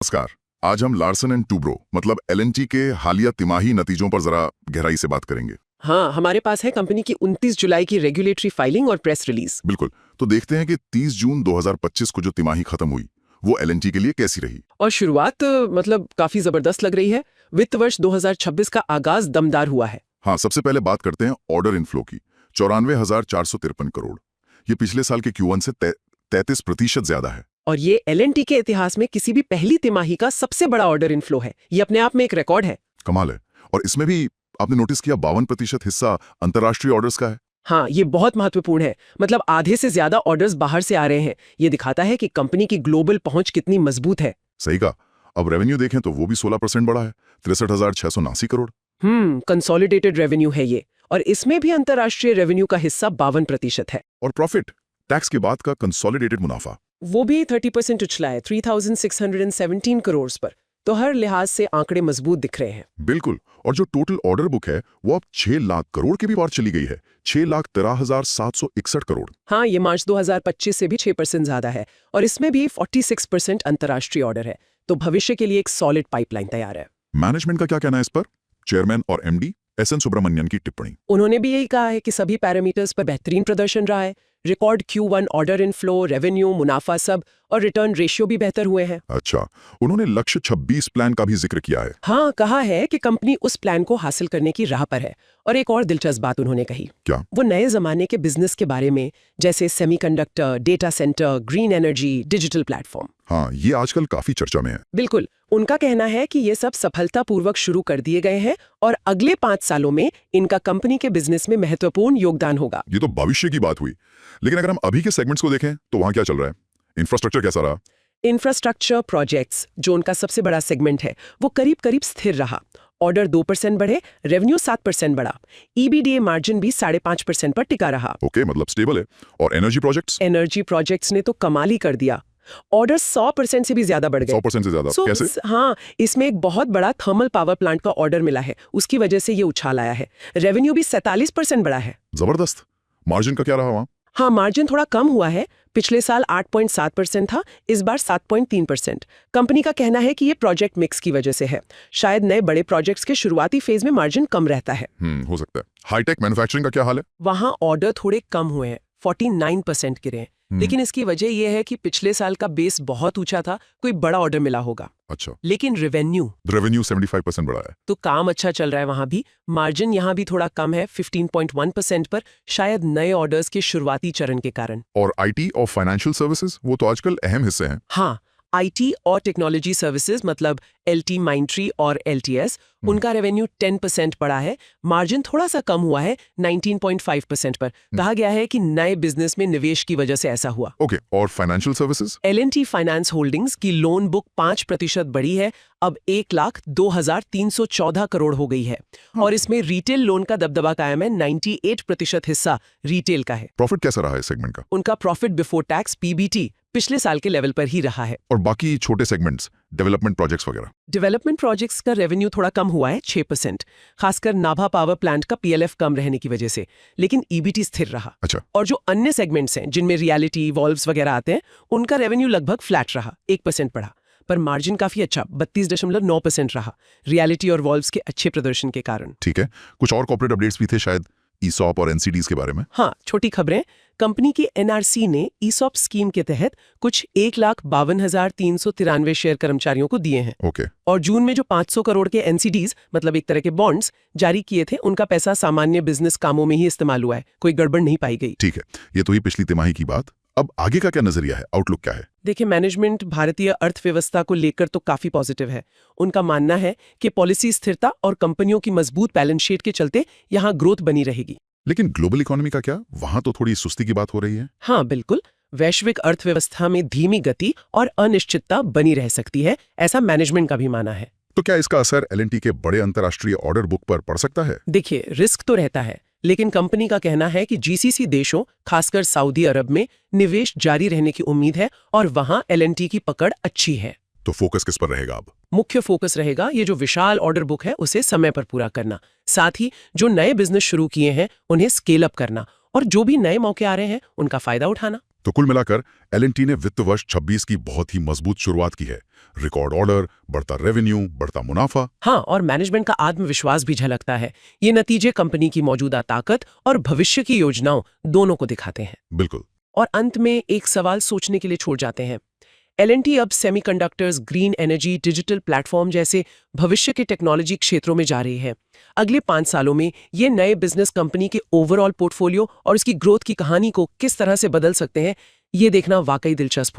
नमस्कार। आज हम लार्सन एंड टूब्रो मतलब एलएनटी के हालिया तिमाही नतीजों पर जरा गहराई से बात करेंगे। हाँ, हमारे पास है कंपनी की 29 जुलाई की रेगुलेटरी फाइलिंग और प्रेस रिलीज। बिल्कुल, तो देखते हैं कि 30 जून 2025 को जो तिमाही खत्म हुई वो एलएनटी के लिए कैसी रही। और शुरुआत काफी जबरदस्त लग रही है। वित्त वर्ष 2026 का आगाज दमदार हुआ है। हाँ, सबसे पहले बात करते हैं ऑर्डर इनफ्लो की। 94,453 करोड़, ये पिछले साल के Q1 से 33% ज्यादा है। और ये एलएनटी के इतिहास में किसी भी पहली तिमाही का सबसे बड़ा ऑर्डर इनफ्लो है। ये अपने आप में एक रिकॉर्ड है। कमाल है। और इसमें भी आपने नोटिस किया 52% हिस्सा अंतर्राष्ट्रीय ऑर्डर्स का है। हाँ, ये बहुत महत्वपूर्ण है। मतलब आधे से ज्यादा ऑर्डर्स बाहर से आ रहे हैं। ये दिखाता है कि कंपनी की ग्लोबल पहुंच कितनी मजबूत है। सही कहा। अब रेवेन्यू देखें तो वो भी 16% बढ़ा है, 63,679 करोड़। कंसोलिडेटेड रेवेन्यू है ये, और इसमें भी अंतर्राष्ट्रीय रेवेन्यू का हिस्सा 52% है। और प्रॉफिट टैक्स के बाद का कंसोलिडेटेड मुनाफा वो भी 30% उछला है, 3,617 करोड़ पर। तो हर लिहाज से आंकड़े मजबूत दिख रहे हैं। बिल्कुल। और जो टोटल ऑर्डर बुक है वो अब 6 लाख करोड़ के भी पार चली गई है, 6,13,761 करोड़। हाँ, ये मार्च 2025 से भी 6% ज्यादा है, और इसमें भी 46% अंतर्राष्ट्रीय ऑर्डर है। तो भविष्य के लिए एक सॉलिड पाइपलाइन तैयार है। मैनेजमेंट का क्या कहना है इस पर? चेयरमैन और एमडी एस एन सुब्रमण्यन की टिप्पणी। उन्होंने भी यही कहा है कि सभी पैरामीटर्स पर बेहतरीन प्रदर्शन रहा है। Record Q1 order inflow, revenue, मुनाफा सब, और रिटर्न रेशियो भी बेहतर हुए हैं। अच्छा, उन्होंने लक्ष्य 26 प्लान का भी जिक्र किया है। हाँ, कहा है कि कंपनी उस प्लान को हासिल करने की राह पर है। और एक और दिलचस्प बात उन्होंने कही। क्या? वो नए जमाने के बिजनेस के बारे में, जैसे semiconductor, data centre, green energy, digital platform. हाँ, ये आजकल काफी चर्चा में है। बिल्कुल। उनका कहना है कि ये सब सफलतापूर्वक शुरू कर दिए गए हैं, और अगले 5 सालों में इनका कंपनी के बिजनेस में महत्वपूर्ण योगदान होगा। ये तो भविष्य की बात हुई, लेकिन अगर हम अभी के सेगमेंट्स को देखें तो वहां क्या चल रहा है? इंफ्रास्ट्रक्चर कैसा रहा? इंफ्रास्ट्रक्चर प्रोजेक्ट्स, जो उनका सबसे बड़ा सेगमेंट है, वो करीब करीब स्थिर रहा। ऑर्डर 2% बढ़े, रेवेन्यू 7% बढ़ा। ईबीडीए मार्जिन भी 5.5% पर टिका रहा। ओके, मतलब स्टेबल है। और एनर्जी प्रोजेक्ट्स? एनर्जी प्रोजेक्ट्स ने तो कमाल ही कर दिया। ऑर्डर 100% से भी ज्यादा बढ़ गए। 100% से ज्यादा? कैसे? हाँ, इसमें एक बहुत बड़ा थर्मल पावर प्लांट का ऑर्डर मिला है, उसकी वजह से ये उछाल आया है। रेवेन्यू भी 47% बढ़ा है। जबरदस्त। मार्जिन का क्या रहा वहां? हाँ, मार्जिन थोड़ा कम हुआ है। पिछले साल 8.7% था, इस बार 7.3%। कंपनी का कहना है कि ये प्रोजेक्ट मिक्स की वजह से है। शायद नए बड़े प्रोजेक्ट्स के शुरुआती फेज में मार्जिन कम रहता है। हो सकता है। हाईटेक मैन्युफैक्चरिंग का क्या हाल है? वहां ऑर्डर थोड़े कम हुए हैं, 49% गिरे हैं। लेकिन इसकी वजह यह है कि पिछले साल का बेस बहुत ऊंचा था, कोई बड़ा ऑर्डर मिला होगा। अच्छा। लेकिन रेवेन्यू 75% बढ़ा है। तो काम अच्छा चल रहा है वहां भी। मार्जिन यहाँ भी थोड़ा कम है, 15.1% पर, शायद नए ऑर्डर्स के शुरुआती चरण के कारण। और आईटी और फाइनेंशियल सर्विसेज, वो तो आजकल अहम हिस्से हैं। हाँ, आईटी और टेक्नोलॉजी सर्विसेज मतलब एलटी माइंट्री और एलटीएस, उनका रेवेन्यू 10% बढ़ा है। मार्जिन थोड़ा सा कम हुआ है, 19.5% पर। कहा गया है कि नए बिजनेस में निवेश की वजह से ऐसा हुआ। ओके, और financial services? L&T finance holdings की लोन बुक 5% बढ़ी है, अब 1,02,314 करोड़ हो गई है। और इसमें रिटेल लोन का दबदबा कायम है, 98% हिस्सा रिटेल का है। प्रॉफिट कैसा रहा है सेगमेंट का? उनका प्रॉफिट बिफोर टैक्स पीबीटी पिछले साल के लेवल पर ही रहा है। और बाकी छोटे सेगमेंट्स, डेवलपमेंट प्रोजेक्ट्स वगैरह? डेवलपमेंट प्रोजेक्ट्स का रेवेन्यू थोड़ा कम हुआ है, 6%, खासकर नाभा पावर प्लांट का पीएलएफ कम रहने की वजह से। लेकिन ईबीटी स्थिर रहा। अच्छा। और जो अन्य सेगमेंट्स हैं जिनमें रियलिटी, वॉल्व्स वगैरह आते हैं, उनका रेवेन्यू लगभग फ्लैट रहा, 1% बढ़ा। पर मार्जिन काफी अच्छा, 32.9% रहा, रियलिटी और वॉल्व्स के अच्छे प्रदर्शन के कारण। ठीक है। कुछ और कॉर्पोरेट अपडेट्स भी थे शायद, ईसॉप और एनसीडीज के बारे में? हाँ, छोटी खबरें। कंपनी की एनआरसी ने ईसॉप स्कीम के तहत कुछ 1,52,393 शेयर कर्मचारियों को दिए हैं। ओके। और जून में जो 500 करोड़ के एनसीडीज मतलब एक तरह के बॉन्ड्स जारी किए थे, उनका पैसा सामान्य बिजनेस कामों में ही इस्तेमाल हुआ है, कोई गड़बड़ नहीं पाई गई। ठीक है, ये तो ही पिछली तिमाही की बात। अब आगे का क्या नजरिया है, आउटलुक क्या है? देखिए, मैनेजमेंट भारतीय अर्थव्यवस्था को लेकर तो काफी पॉजिटिव है। उनका मानना है कि पॉलिसी स्थिरता और कंपनियों की मजबूत बैलेंस शीट के चलते यहाँ ग्रोथ बनी रहेगी। लेकिन ग्लोबल इकोनॉमी का क्या? वहां तो थोड़ी सुस्ती की बात हो रही है। हाँ, बिल्कुल। वैश्विक अर्थव्यवस्था में धीमी गति और अनिश्चितता बनी रह सकती है, ऐसा मैनेजमेंट का भी मानना है। तो क्या इसका असर एलएनटी के बड़े अंतर्राष्ट्रीय ऑर्डर बुक पर पड़ सकता है? देखिए, रिस्क तो रहता है, लेकिन कंपनी का कहना है कि जीसीसी देशों, खासकर सऊदी अरब में निवेश जारी रहने की उम्मीद है, और वहां एलएनटी की पकड़ अच्छी है। तो फोकस किस पर रहेगा अब? मुख्य फोकस रहेगा ये जो विशाल ऑर्डर बुक है उसे समय पर पूरा करना, साथ ही जो नए बिजनेस शुरू किए हैं उन्हें स्केल अप करना, और जो भी नए मौके आ रहे हैं उनका फायदा उठाना। तो कुल मिलाकर L&T ने वित्त वर्ष 26 की बहुत ही मजबूत शुरुआत की है। रिकॉर्ड ऑर्डर, बढ़ता रेवेन्यू, बढ़ता मुनाफा। हाँ, और मैनेजमेंट का आत्मविश्वास भी झलकता है। ये नतीजे कंपनी की मौजूदा ताकत और भविष्य की योजनाओं दोनों को दिखाते हैं। बिल्कुल। और अंत में एक सवाल सोचने के लिए छोड़ जाते हैं। L&T अब semiconductors, green energy, digital platform जैसे भविष्य के टेक्नोलॉजी क्षेत्रों में जा रही है। अगले 5 सालों में ये नए बिजनेस कंपनी के ओवरऑल पोर्टफोलियो और इसकी ग्रोथ की कहानी को किस तरह से बदल सकते हैं, ये देखना वाकई दिलचस्प होगा।